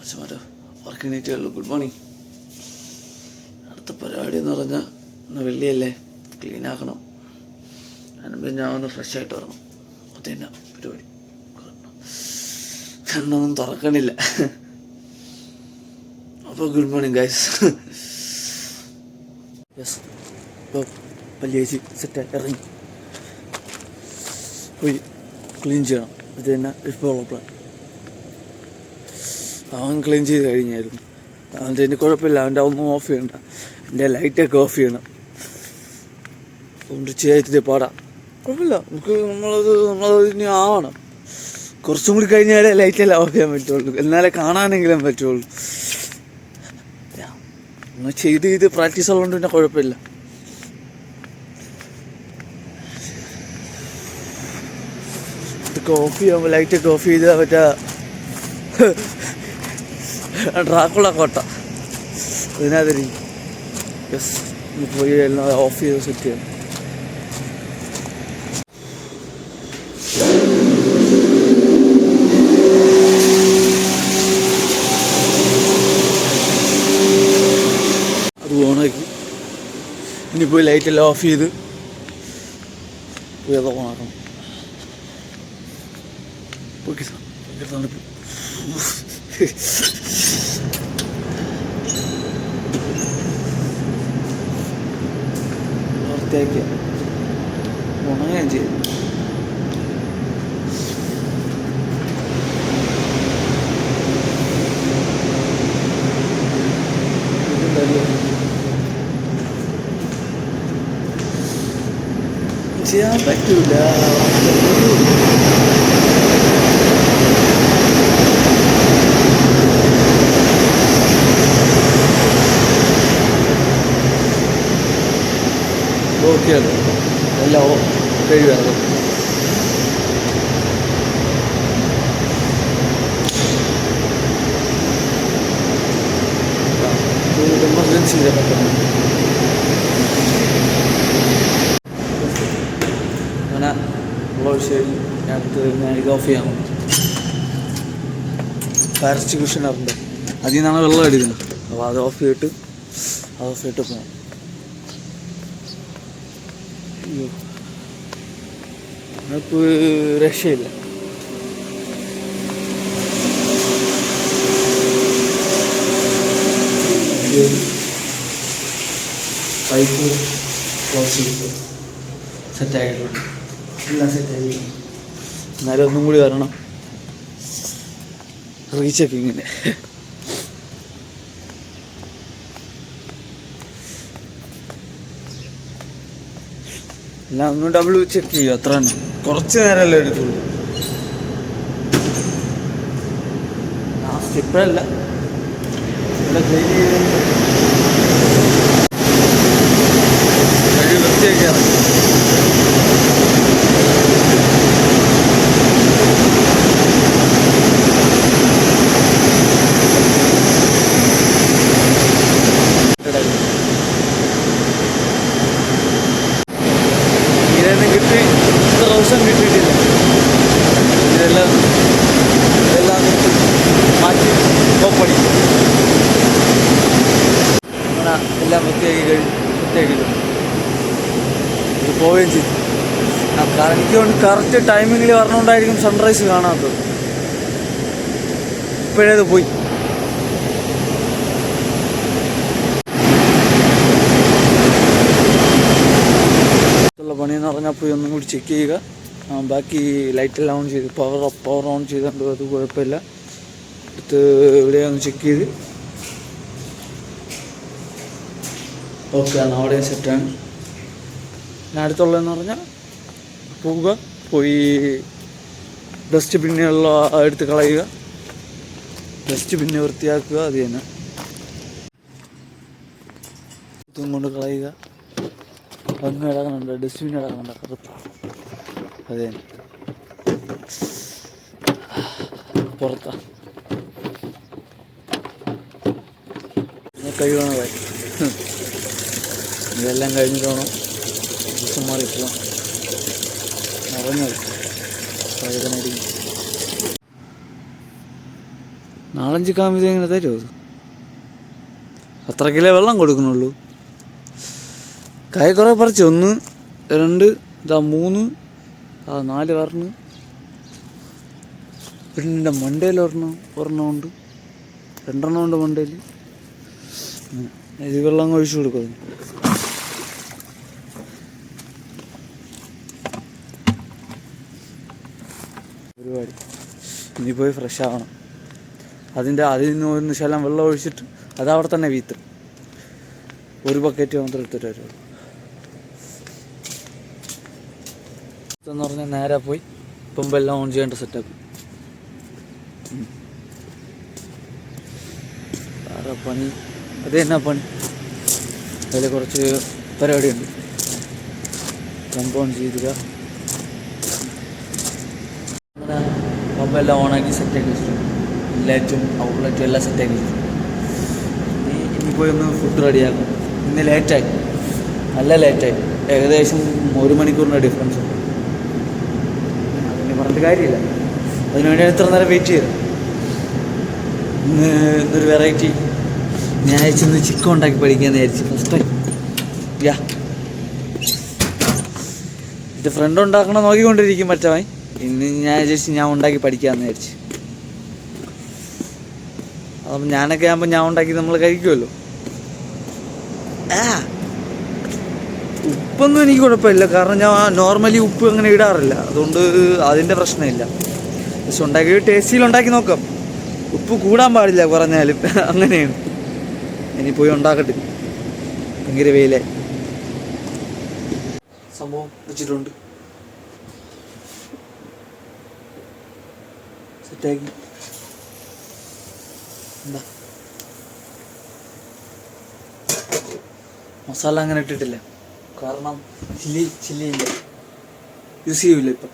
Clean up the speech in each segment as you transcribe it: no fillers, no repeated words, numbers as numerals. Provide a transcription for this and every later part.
മച്ചമാരോ work എണീറ്റുള്ളൂ. Good morning. അടുത്ത പരിപാടി എന്ന് പറഞ്ഞാൽ ഇന്ന് വെള്ളിയല്ലേ, ക്ലീൻ ആക്കണം. അതിനുമ്പോൾ ഞാൻ ഒന്ന് ഫ്രഷ് ആയിട്ട് വരണം. അത് തന്നെ പരിപാടി. കണ്ണൊന്നും തുറക്കണില്ല. അപ്പോൾ ഗുഡ് മോർണിംഗ് ഗൈസ്. യെസ്, ഇപ്പോൾ പല്ലിയേച്ചി സെറ്റായി ഇറങ്ങി പോയി ക്ലീൻ ചെയ്യണം. അത് തന്നെ ഇപ്പോൾ ഉള്ള പ്ലാൻ. അവൻ ക്ലീൻ ചെയ്ത് കഴിഞ്ഞായിരുന്നു. അവൻ്റെ എനിക്ക് കുഴപ്പമില്ല, അവൻ്റെ ഒന്നും ഓഫ് ചെയ്യണ്ട, എൻ്റെ ലൈറ്റൊക്കെ ഓഫ് ചെയ്യണം. അതുകൊണ്ട് ചെയ്തിട്ട് പാടാം, കുഴപ്പമില്ല. നമ്മളത് ഇനി ആവണം. കുറച്ചും കൂടി കഴിഞ്ഞാലേ ലൈറ്റെല്ലാം ഓഫ് ചെയ്യാൻ പറ്റുള്ളൂ, എന്നാലേ കാണാനെങ്കിലും പറ്റുള്ളൂ. നമ്മൾ ചെയ്ത് പ്രാക്ടീസ് ഉള്ളതുകൊണ്ട് പിന്നെ കുഴപ്പമില്ല. ഇതൊക്കെ ഓഫ് ചെയ്യുമ്പോൾ ലൈറ്റൊക്കെ ഓഫ് ചെയ്താൽ പറ്റാ ഡ്രാക്കുള കോട്ട അതിനകത്ത്. യെസ്, പോയി എല്ലാം ഓഫ് ചെയ്ത് സെറ്റ് ചെയ്യണം. അത് ഓണാക്കി ഇനി പോയി ലൈറ്റെല്ലാം ഓഫ് ചെയ്ത് പോയി അത് ഓണാക്കണം. ഓക്കെ സാർ, തണുപ്പ്. വൃത്തിയാക്കിയ ഉണങ്ങുകയും ചെയ്യും. ചെയ്യാൻ പറ്റൂല. ഓക്കെയാണ്, എല്ലാം കഴിവാണ്. എമർജൻസി അങ്ങനെ ഉള്ള ശരി. അടുത്ത് ഞാൻ ഇത് ഓഫ് ചെയ്യാൻ ഫയർ എക്സ്റ്റിങ്ക്വിഷനുണ്ട്, അതിൽ നിന്നാണ് വെള്ളം അടിക്കുന്നത്. അപ്പോൾ അത് ഓഫ് ചെയ്തിട്ട് പോകാം. നമുക്ക് രക്ഷയില്ല. പൈപ്പ് ക്ലോസ് ചെയ്ത് സെറ്റായിട്ടുണ്ട്, എല്ലാം സെറ്റായിരിക്കും. എന്നാലും ഒന്നും കൂടി വരണം റീചെക്കിങ്ങിന്. എല്ലാം ഒന്ന് ഡബിൾ ചെക്ക് ചെയ്യും, അത്ര തന്നെ. കുറച്ച് നേരമല്ലേ എടുക്കുള്ളൂ. ലാസ്റ്റ് ഇപ്പോഴല്ല, ഇവിടെ ക്ലീൻ ചെയ്ത് വൃത്തിയാക്കിയാണ്. ഇതൊന്നും കിട്ടി, ഇത്ര ദിവസം കിട്ടിയിട്ടില്ല. ഇതെല്ലാം മാറ്റി കോപ്പടി അങ്ങനെ എല്ലാം വൃത്തിയാക്കിയിട്ടുണ്ട്. ഇത് പോവുകയും ചെയ്തു. എനിക്ക് കറക്റ്റ് ടൈമിങ്ങിൽ പറഞ്ഞുകൊണ്ടായിരിക്കും സൺറൈസ് കാണാത്തത്. ഇപ്പോഴേത് പോയി. പണിയെന്ന് പറഞ്ഞാൽ പോയി ഒന്നും കൂടി ചെക്ക് ചെയ്യുക. ബാക്കി ലൈറ്റെല്ലാം ഓൺ ചെയ്ത് പവർ ഓൺ ചെയ്തുകൊണ്ട് അത് കുഴപ്പമില്ല. അടുത്ത് ഇവിടെയൊന്ന് ചെക്ക് ചെയ്ത് ഓക്കെയാണ്, അവിടെയും സെറ്റാണ്. പിന്നെ അടുത്തുള്ളതെന്ന് പറഞ്ഞാൽ പോവുക, പോയി ഡസ്റ്റ് ബിന്നുള്ള എടുത്ത് കളയുക, ഡസ്റ്റ് ബിന്നെ വൃത്തിയാക്കുക. അത് തന്നെ ഇതും കൊണ്ട് കളയുക. അങ്ങ് ഇടകണുണ്ട്, ഡസ്റ്റ്ബിൻ ഇടകണുണ്ട് കറുപ്പ്. അത് തന്നെ പുറത്താ കഴിവാണ് കാര്യം. ഇതെല്ലാം കഴിഞ്ഞിട്ട് വേണം ദിവസം മാറിപ്പോവാം. നിറഞ്ഞത് പഴകനായിരിക്കും. 4-5 കാമ്പ് ഇങ്ങനെ തരുമോ? അത് അത്ര കിലോ വെള്ളം കൊടുക്കണുള്ളൂ. കായ കുറേ പറിച്ചു. 1, 2, 3, 4 പറഞ്ഞ്. പിന്നെ എൻ്റെ മണ്ടയിൽ ഒരെണ്ണം ഉണ്ട്, 2 ഉണ്ട് മണ്ടയിൽ. ഇത് വെള്ളം ഒഴിച്ചു കൊടുക്കും. ഒരുപാട് ഇനി പോയി ഫ്രഷ് ആവണം. അതിൽ നിന്ന് 1 ശകലം വെള്ളം ഒഴിച്ചിട്ട് അതവിടെ തന്നെ വീത്തും. 1 ബക്കറ്റ് മാത്രം എടുത്തിട്ട് വരുള്ളൂ. എന്ന് പറഞ്ഞാൽ നേരെ പോയി പമ്പെല്ലാം ഓൺ ചെയ്യേണ്ട സെറ്റപ്പ്. വേറെ പണി അത് തന്നെ പണി. അതിൽ കുറച്ച് പരിപാടിയുണ്ട്. പമ്പ് ഓൺ ചെയ്തില്ല. അങ്ങനെ പമ്പെല്ലാം ഓണാക്കി സെറ്റാക്കി വെച്ചിട്ടുണ്ട്. ലൈറ്റും ഔട്ട്ലെറ്റും എല്ലാം സെറ്റാക്കി വെച്ചിട്ടുണ്ട്. ഇനി പോയി ഒന്ന് ഫുഡ് റെഡിയാക്കും. ഇന്ന് ലേറ്റായി, നല്ല ലേറ്റായി. ഏകദേശം 1 മണിക്കൂറിൻ്റെ ഡിഫറൻസ് ഉണ്ട്. അതിന് പറഞ്ഞിട്ട് കാര്യമില്ല. അതിനുവേണ്ടിയാണ് ഇത്ര നേരം വെയിറ്റ് ചെയ്തത്. ഇന്നൊരു വെറൈറ്റി ഞാൻ ഇന്ന് ചിക്കൻ ഉണ്ടാക്കി പഠിക്കാമെന്ന് വിചാരിച്ചു. ഫസ്റ്റ് ടൈം ഇത് ഫ്രണ്ട് ഉണ്ടാക്കണം നോക്കിക്കൊണ്ടിരിക്കും പറ്റമായി. ഇന്ന് ഞാൻ വിചാരിച്ചു ഞാൻ ഉണ്ടാക്കി പഠിക്കാമെന്ന് വിചാരിച്ചു. അപ്പം ഞാനൊക്കെ ആകുമ്പോൾ ഞാൻ ഉണ്ടാക്കി നമ്മൾ കഴിക്കുമല്ലോ. ഉപ്പൊന്നും എനിക്ക് കുഴപ്പമില്ല, കാരണം ഞാൻ നോർമലി ഉപ്പ് അങ്ങനെ ഇടാറില്ല. അതുകൊണ്ട് അതിൻ്റെ പ്രശ്നമില്ല. പക്ഷെ ഉണ്ടാക്കി ടേസ്റ്റിലുണ്ടാക്കി നോക്കാം. ഉപ്പ് കൂടാൻ പാടില്ല പറഞ്ഞാലും. അങ്ങനെയാണ്. ഇനി പോയി ഉണ്ടാക്കട്ടെ. ഭയങ്കര വെയിലേ. സംഭവം വെച്ചിട്ടുണ്ട്, സെറ്റാക്കി. എന്താ മസാല അങ്ങനെ ഇട്ടിട്ടില്ല, കാരണം ചില്ലി ഇല്ല, യൂസ് ചെയ്യൂല ഇപ്പം.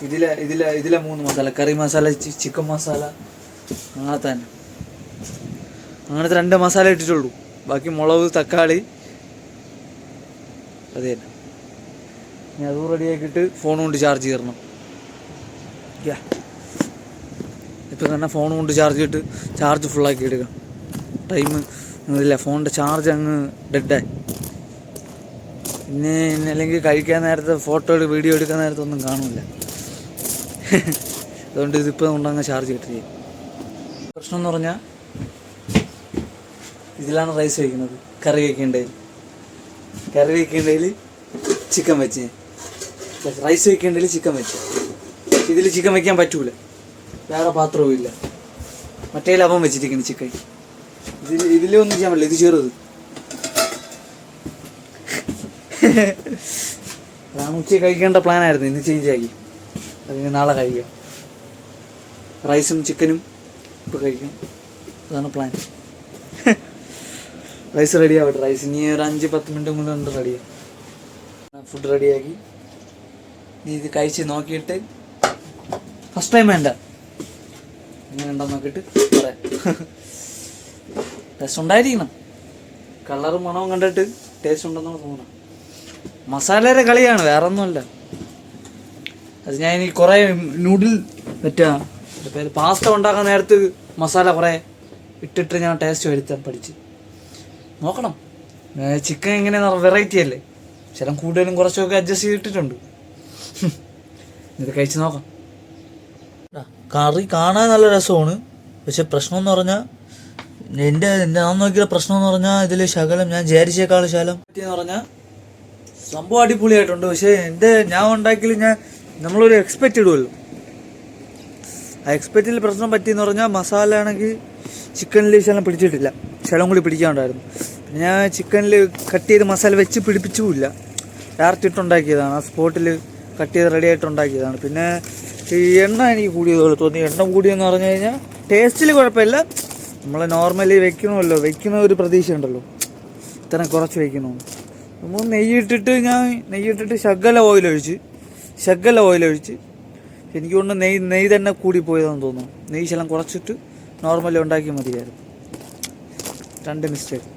ഇതിലെ 3 മസാല, കറി മസാല, ചിക്കൻ മസാല, അങ്ങനത്തെ 2 മസാല ഇട്ടിട്ടുള്ളൂ. ബാക്കി മുളക്, തക്കാളി, അത് തന്നെ. ഇനി അതും റെഡിയാക്കിയിട്ട് ഫോൺ കൊണ്ട് ചാർജ് ചെയ്യണം. ഇപ്പം തന്നെ ഫോൺ കൊണ്ട് ചാർജ് ചെയ്തിട്ട് ചാർജ് ഫുള്ളാക്കി എടുക്കാം. ടൈം ഇല്ല, ഫോണിൻ്റെ ചാർജ് അങ്ങ് ഡെഡായി. പിന്നെ അല്ലെങ്കിൽ കഴിക്കാൻ നേരത്തെ വീഡിയോ എടുക്കാൻ നേരത്തെ ഒന്നും കാണില്ല. അതുകൊണ്ട് ഇതിപ്പോൾ കൊണ്ടങ്ങ് ചാർജ് കിട്ടില്ല. പ്രശ്നം എന്ന് പറഞ്ഞാൽ ഇതിലാണ് റൈസ് വയ്ക്കുന്നത്. കറി വയ്ക്കേണ്ടതിൽ ചിക്കൻ വെച്ച്, റൈസ് വയ്ക്കേണ്ടതിൽ ചിക്കൻ വെച്ച്. ഇതിൽ ചിക്കൻ വയ്ക്കാൻ പറ്റൂല, വേറെ പാത്രവും ഇല്ല. മറ്റേ ലവം വെച്ചിരിക്കുന്നു ചിക്കൻ. ഇതിലൊന്നും ചെയ്യാൻ പറ്റില്ല, ഇത് ചെറുത്. അതാണ് ഉച്ച കഴിക്കേണ്ട പ്ലാനായിരുന്നു, ഇന്ന് ചേഞ്ച് ആക്കി. അതിന് നാളെ കഴിക്കാം. റൈസും ചിക്കനും ഇപ്പോൾ കഴിക്കാം, അതാണ് പ്ലാൻ. റൈസ് റെഡി ആവട്ടെ. റൈസ് ഇനി ഒരു 5-10 മിനിറ്റ് കൊണ്ട് റെഡിയാവും. ഫുഡ് റെഡിയാക്കി നീ ഇത് കഴിച്ച് നോക്കിയിട്ട് ഫസ്റ്റ് ടൈം വേണ്ട എങ്ങനെ ഉണ്ടെന്ന് നോക്കിയിട്ട് പറയാം. ടേസ്റ്റ് ഉണ്ടായിരിക്കണം. കളറും മണവും കണ്ടിട്ട് ടേസ്റ്റ് ഉണ്ടെന്നാണ് തോന്നണം. മസാലയുടെ കളിയാണ്, വേറെ ഒന്നുമല്ല. അത് ഞാൻ ഇനി കുറേ നൂഡിൽ പാസ്ത ഉണ്ടാക്കാൻ നേരത്ത് മസാല കുറേ ഇട്ടിട്ട് ഞാൻ ടേസ്റ്റ് വരുത്താൻ പഠിച്ച് നോക്കണം. ചിക്കൻ ഇങ്ങനെ വെറൈറ്റി അല്ലേ, ചില കൂടുതലും കുറച്ചൊക്കെ അഡ്ജസ്റ്റ് ചെയ്തിട്ടുണ്ട്. ഇത് കഴിച്ച് നോക്കാം. കറി കാണാൻ നല്ല രസമാണ്. പക്ഷെ പ്രശ്നം എന്ന് പറഞ്ഞാൽ ഞാൻ നോക്കിയ പ്രശ്നം എന്ന് പറഞ്ഞാൽ ഇതിൽ ശകലം ഞാൻ വിചാരിച്ചേക്കാൾ ശകലം പറ്റിയെന്ന് പറഞ്ഞാൽ സംഭവം അടിപൊളിയായിട്ടുണ്ട്. പക്ഷേ ഞാൻ ഉണ്ടാക്കിയാൽ നമ്മളൊരു എക്സ്പെക്റ്റ് ഇടുമല്ലോ. ആ എക്സ്പെക്റ്റിൽ പ്രശ്നം പറ്റിയെന്ന് പറഞ്ഞാൽ മസാല ആണെങ്കിൽ ചിക്കനിൽ ശകലം പിടിച്ചിട്ടില്ല, ശകലം കൂടി പിടിക്കാനുണ്ടായിരുന്നു. പിന്നെ ഞാൻ ചിക്കനിൽ കട്ട് ചെയ്ത് മസാല വെച്ച് പിടിപ്പിച്ചുമില്ല, ഡയറക്റ്റ് ഇട്ടുണ്ടാക്കിയതാണ്. ആ സ്പോട്ടിൽ കട്ട് ചെയ്ത് റെഡി ആയിട്ട് ഉണ്ടാക്കിയതാണ്. പിന്നെ ഈ എണ്ണ എനിക്ക് കൂടിയതുപോലെ തോന്നി. എണ്ണ കൂടിയെന്ന് പറഞ്ഞു കഴിഞ്ഞാൽ ടേസ്റ്റിൽ കുഴപ്പമില്ല. നമ്മൾ നോർമലി വെക്കുന്ന ഒരു പ്രതീക്ഷ ഉണ്ടല്ലോ, ഇത്രയും കുറച്ച് വെക്കണമെന്ന്. നമ്മൾ നെയ്യിട്ടിട്ട് ശകല ഓയിലൊഴിച്ച് എനിക്ക് കൊണ്ട് നെയ്യ് തന്നെ കൂടിപ്പോയതാണെന്ന് തോന്നുന്നു. നെയ്യ് ശകലം കുറച്ചിട്ട് നോർമലി ഉണ്ടാക്കിയാൽ മതിയായിരുന്നു. 2 മിസ്റ്റേക്ക്.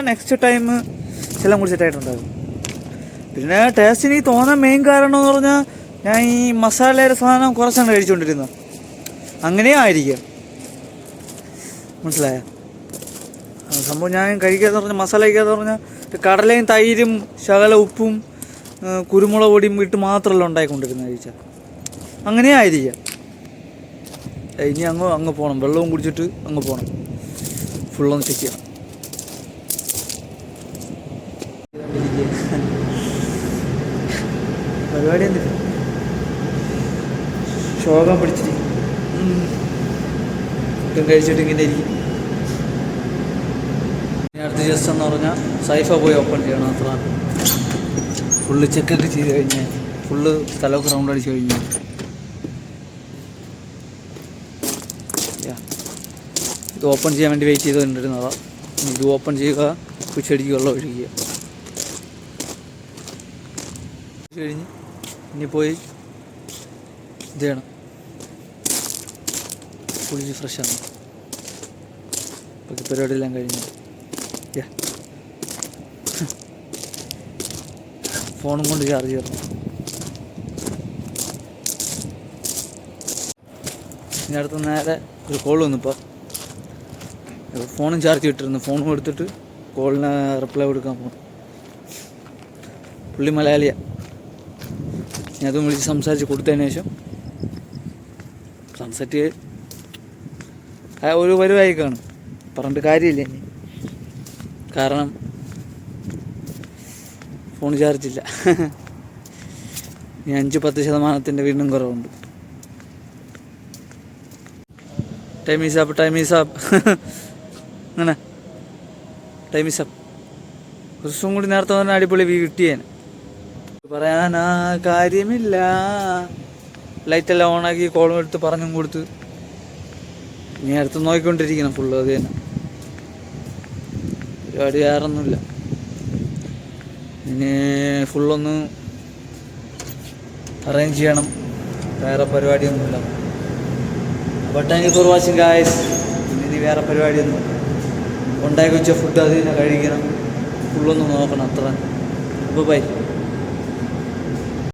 നെക്സ്റ്റ് ടൈം ശകലം കൂടി സെറ്റായിട്ടുണ്ടായിരുന്നു. പിന്നെ ടേസ്റ്റിന് തോന്നാൻ മെയിൻ കാരണം എന്ന് പറഞ്ഞാൽ ഞാൻ ഈ മസാലയുടെ സാധനം കുറച്ചാണ് കഴിച്ചുകൊണ്ടിരുന്നത്. അങ്ങനെയും ആയിരിക്കാം. മനസ്സിലായോ? സംഭവം ഞാൻ കഴിക്കാന്ന് പറഞ്ഞാൽ മസാല കഴിക്കാന്ന് പറഞ്ഞാൽ കടലയും തൈരും ശകല ഉപ്പും കുരുമുളക് പൊടിയും ഇട്ട് മാത്രമല്ല ഉണ്ടായിക്കൊണ്ടിരുന്നത് കഴിച്ചാൽ. അങ്ങനെ ആയിരിക്കാം. ഇനി അങ്ങ് പോകണം, വെള്ളവും കുടിച്ചിട്ട് അങ്ങ് പോകണം, ഫുള്ളൊന്ന് ചെക്ക് ചെയ്യണം. പരിപാടി എന്തില്ല, ശോകം പിടിച്ചിട്ട് ഫുഡും കഴിച്ചിട്ട് ഇങ്ങനെ ഇരിക്കും. ഇനി അടുത്ത ജസ്റ്റ് എന്ന് പറഞ്ഞാൽ സൈഫ പോയി ഓപ്പൺ ചെയ്യണം. അത്ര ഫുള്ള് ചെക്കൊക്കെ ചെയ്ത് കഴിഞ്ഞാൽ, ഫുള്ള് സ്ഥലമൊക്കെ റൗണ്ട് അടിച്ച് കഴിഞ്ഞാൽ ഇത് ഓപ്പൺ ചെയ്യാൻ വേണ്ടി വെയിറ്റ് ചെയ്ത് കണ്ടിരുന്നതാണ്. ഇത് ഓപ്പൺ ചെയ്യുക, കുച്ചടിക്ക് വെള്ളം ഒഴിക്കുക. കഴിഞ്ഞ് ഇനി പോയി ഇത് ചെയ്യണം, കുളിച്ച് ഫ്രഷാണ്. ബാക്കി പരിപാടിയെല്ലാം കഴിഞ്ഞു. ഫോണും കൊണ്ട് ചാർജ് ചെയ്യണം. ഇനി അടുത്ത് നേരെ ഒരു കോൾ വന്നിപ്പോൾ ഫോണും ചാർജ് ഇട്ടിരുന്നു. ഫോണും എടുത്തിട്ട് കോളിന് റിപ്ലൈ കൊടുക്കാൻ പോകും. പുള്ളി മലയാളിയാണ്. ഞാൻ അതും വിളിച്ച് സംസാരിച്ച് കൊടുത്തതിന് ശേഷം സൺസെറ്റ് ഒരു വരുവായി കാണും. പറഞ്ഞിട്ട് കാര്യമില്ല ഇനി, കാരണം ഫോൺ ചാർജില്ല. ഇനി 5-10% വീണ്ടും കുറവുണ്ട്. ടൈം ഈസ് അപ്പ് അങ്ങനെ ടൈം ഈസ് അപ്പ്. ഒരു ദിവസം കൂടി നേരത്തെ പറഞ്ഞാൽ അടിപൊളി കിട്ടിയേനെ. പറയാനാ കാര്യമില്ല. ലൈറ്റെല്ലാം ഓണാക്കി കോളും എടുത്ത് പറഞ്ഞും കൊടുത്ത് ഇനി അടുത്ത് നോക്കിക്കൊണ്ടിരിക്കണം ഫുള്ള്. അത് തന്നെ പരിപാടി വേറൊന്നുമില്ല. ഇനി ഫുള്ളൊന്ന് അറേഞ്ച് ചെയ്യണം, വേറെ പരിപാടിയൊന്നുമില്ല. അപ്പോൾ thank you for watching guys. ഇനി വേറെ പരിപാടിയൊന്നും ഉണ്ടാക്കി വെച്ച ഫുഡ് അത് തന്നെ കഴിക്കണം, ഫുള്ളൊന്ന് നോക്കണം. അത്ര. അപ്പോൾ ബൈ.